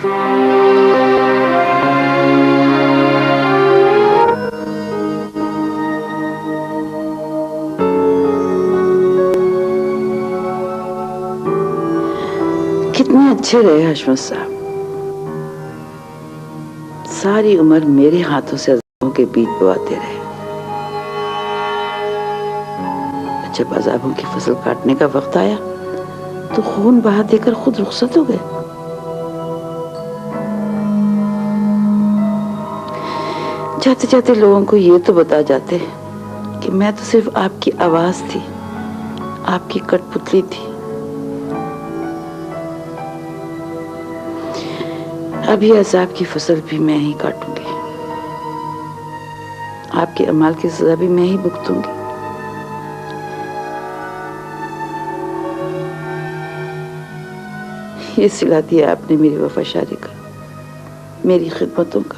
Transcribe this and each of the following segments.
कितने अच्छे रहे हशमत साहब, सारी उम्र मेरे हाथों से अज़ाबों के बीज बोआते रहे। जब अज़ाबों की फसल काटने का वक्त आया तो खून बहा देकर खुद रुखसत हो गए। जाते जाते लोगों को ये तो बता जाते कि मैं तो सिर्फ आपकी आवाज थी, आपकी कठपुतली थी। अभी अज़ाब की फसल भी मैं ही काटूंगी, आपके अमाल की सजा भी मैं ही भुगतूंगी। ये सिला दिया आपने मेरी वफाशारी का, मेरी खिदमतों का।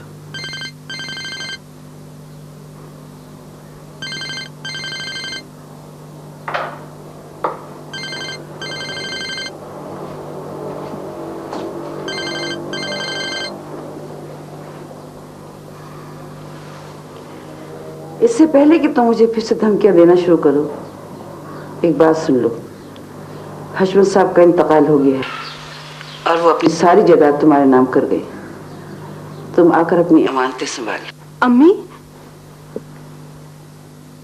इससे पहले कि तुम मुझे फिर से धमकियां देना शुरू करो, एक बात सुन लो। हशमत साहब का इंतकाल हो गया है और वो अपनी सारी जायदाद तुम्हारे नाम कर गए। तुम आकर अपनी अमानतें संभाल। अम्मी,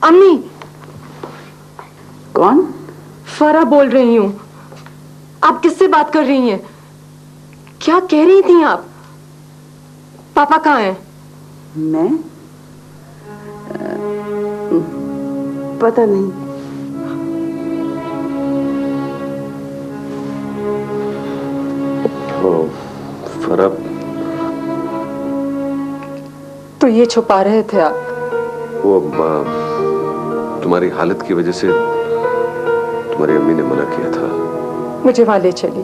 अम्मी। कौन? फरा बोल रही हूँ। आप किससे बात कर रही हैं? क्या कह रही थी आप? पापा कहाँ हैं? मैं पता नहीं। फरब, तो ये छुपा रहे थे आप? वो तुम्हारी हालत की वजह से तुम्हारी अम्मी ने मना किया था। मुझे वहां ले चली।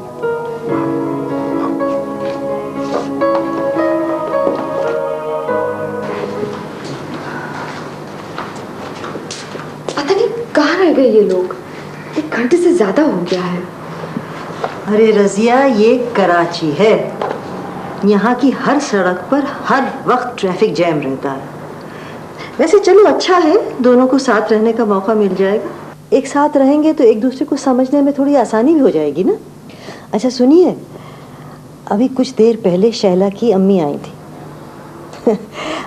पता नहीं कहाँ रह गए ये लोग, 1 घंटे से ज्यादा हो गया है। अरे रजिया, ये कराची है, यहाँ की हर सड़क पर हर वक्त ट्रैफिक जैम रहता है। वैसे चलो अच्छा है, दोनों को साथ रहने का मौका मिल जाएगा। एक साथ रहेंगे तो एक दूसरे को समझने में थोड़ी आसानी भी हो जाएगी ना। अच्छा सुनिए, अभी कुछ देर पहले शैला की अम्मी आई थी।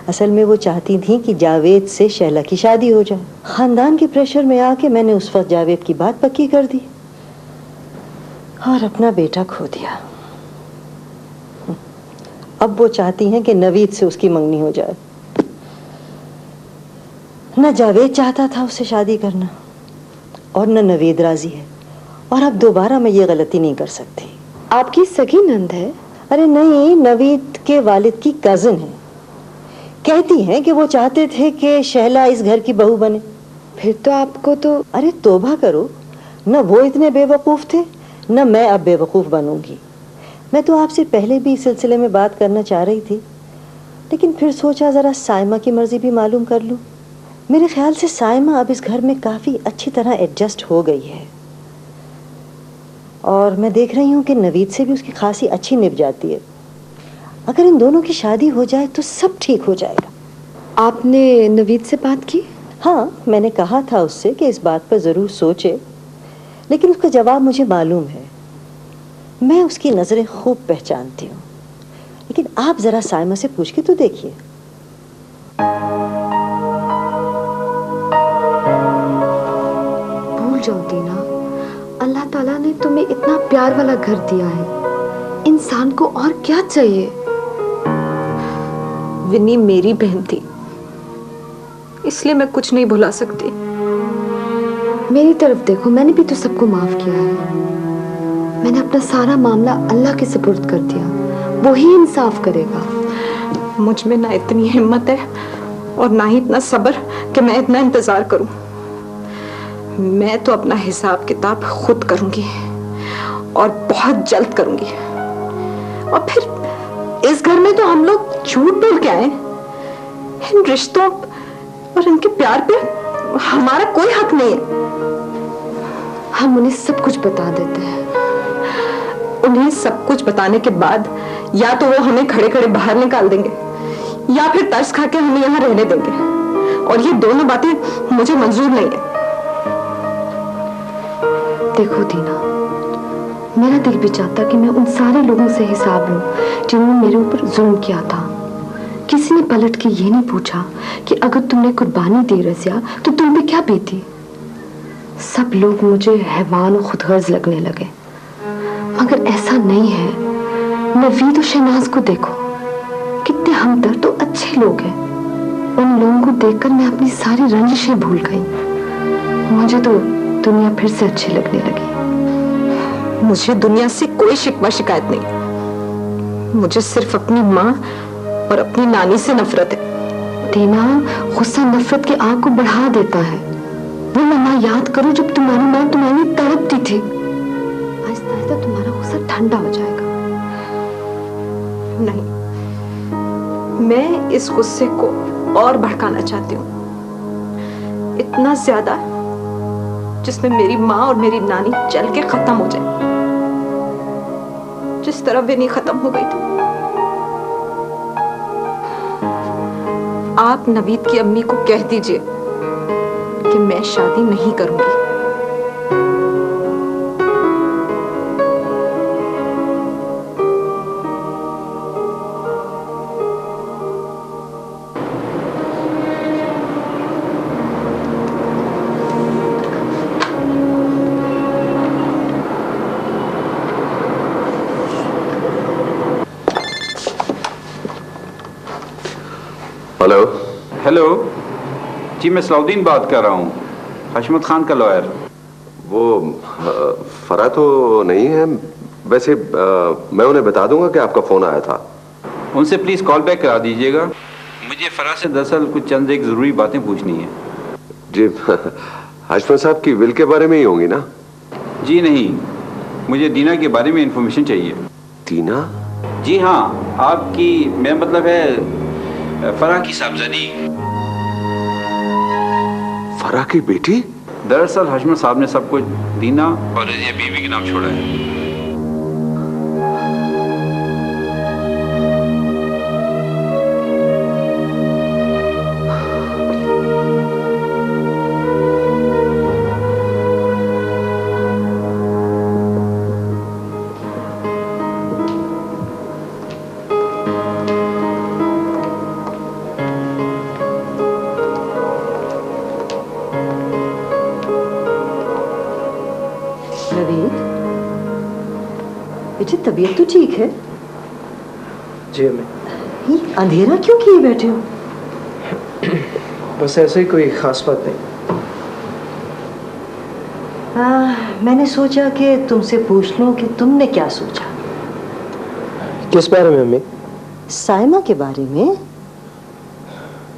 असल में वो चाहती थी कि जावेद से शैला की शादी हो जाए। खानदान के प्रेशर में आके मैंने उस वक्त जावेद की बात पक्की कर दी और अपना बेटा खो दिया। अब वो चाहती हैं कि नवीद से उसकी मंगनी हो जाए। न जावेद चाहता था उससे शादी करना और न नवीद राजी है, और अब दोबारा मैं ये गलती नहीं कर सकती। आपकी सगी नंद है? अरे नहीं, नवीद के वालिद की कजिन है। कहती हैं कि वो चाहते थे कि शैला इस घर की बहू बने। फिर तो आपको तो... अरे तौबा करो, न वो इतने बेवकूफ थे न मैं अब बेवकूफ बनूंगी। मैं तो आपसे पहले भी इस सिलसिले में बात करना चाह रही थी, लेकिन फिर सोचा जरा साइमा की मर्जी भी मालूम कर लूं। मेरे ख्याल से साइमा अब इस घर में काफी अच्छी तरह एडजस्ट हो गई है, और मैं देख रही हूँ कि नवीद से भी उसकी खासी अच्छी निभ जाती है। अगर इन दोनों की शादी हो जाए तो सब ठीक हो जाएगा। आपने नवीद से बात की? हाँ, मैंने कहा था उससे कि इस बात पर जरूर सोचे, लेकिन उसका जवाब मुझे मालूम है। मैं उसकी नजरें खूब पहचानती हूँ। लेकिन आप जरा साइमा से पूछ के तो देखिए। भूल जाओ दीना, अल्लाह ताला ने तुम्हें इतना प्यार वाला घर दिया है, इंसान को और क्या चाहिए। विन्नी मेरी बहन थी, इसलिए मैं कुछ नहीं भुला सकती। मेरी तरफ देखो, मैंने भी तो सबको माफ किया है। मैंने अपना सारा मामला अल्लाह के सुपुर्द कर दिया, वो ही इंसाफ करेगा। मुझ में ना इतनी हिम्मत है और ना ही इतना सब्र कि मैं इतना इंतजार करूं। मैं तो अपना हिसाब किताब खुद करूंगी और बहुत जल्द करूंगी। और फिर इस घर में तो हम लोग झूठ बोल के आए। इन रिश्तों और इनके प्यार पे हमारा कोई हक नहीं है। हम उन्हें सब कुछ बता देते हैं। उन्हें सब कुछ बताने के बाद या तो वो हमें खड़े खड़े बाहर निकाल देंगे या फिर तरस खा के हमें यहाँ रहने देंगे, और ये दोनों बातें मुझे मंजूर नहीं है। देखो दीना, मेरा दिल भी चाहता कि मैं उन सारे लोगों से हिसाब लूं जिन्होंने मेरे ऊपर जुल्म किया था। किसी ने पलट के ये नहीं पूछा कि अगर तुमने कुर्बानी दी रज़िया तो तुम पे क्या बीती। सब लोग मुझे हैवान और खुदगर्ज लगने लगे, मगर ऐसा नहीं है। नवीद और शहनाज को देखो, कितने हमदर्द तो अच्छे लोग हैं। उन लोगों को देखकर मैं अपनी सारी रंजिशें भूल गई। मुझे तो दुनिया फिर से अच्छी लगने लगी। मुझे दुनिया से कोई शिकवा शिकायत नहीं, मुझे सिर्फ अपनी माँ और अपनी नानी से नफरत है। दीना, गुस्सा नफरत की आग को बढ़ा देता है। वो लम्हा याद करो जब तुम्हारी माँ तुम्हारे लिए तड़पती थी। आहिस्ता आहिस्ता तुम्हारा गुस्सा ठंडा हो जाएगा। नहीं, मैं इस गुस्से को और भड़काना चाहती हूँ, इतना ज्यादा जिसमें मेरी माँ और मेरी नानी जल के खत्म हो जाए, जिस तरह वे नहीं खत्म हो गई थी। आप नवीद की अम्मी को कह दीजिए कि मैं शादी नहीं करूंगी। हेलो। हेलो जी, मैं सलाउद्दीन बात कर रहा हूँ, हशमत खान का लॉयर। वो फरा तो नहीं है वैसे। मैं उन्हें बता दूंगा कि आपका फोन आया था। उनसे प्लीज कॉल बैक करा दीजिएगा। मुझे फरा से दरअसल कुछ चंद एक जरूरी बातें पूछनी है। जी हशमत साहब की विल के बारे में ही होंगी ना? जी नहीं, मुझे दीना के बारे में इंफॉर्मेशन चाहिए। दीना? जी हाँ, आपकी, मेरा मतलब है फरा की साहबजादी। फरा की बेटी? दरअसल हशमत साहब ने सब कुछ दीना और रज़िया बीवी के नाम छोड़ा है। बेटे, तबीयत तो ठीक है? जी अम्मी। ये अंधेरा क्यों किए बैठे हो? बस ऐसे ही, कोई खास बात नहीं। मैंने सोचा कि तुमसे पूछ लूं कि तुमने क्या सोचा। किस बारे में अम्मी? साइमा के बारे में।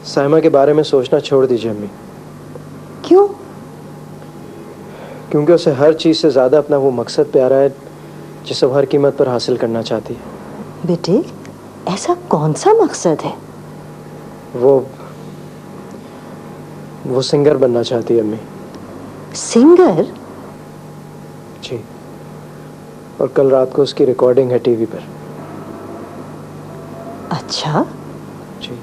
साइमा के बारे में सोचना छोड़ दीजिए अम्मी। क्यों? क्योंकि उसे हर चीज़ से ज़्यादा अपना वो मकसद प्यारा है जिसे वो हर कीमत पर हासिल करना चाहती है। बेटे, ऐसा कौन सा मकसद है? वो सिंगर बनना चाहती है अम्मी। सिंगर? जी, और कल रात को उसकी रिकॉर्डिंग है टीवी पर। अच्छा। जी।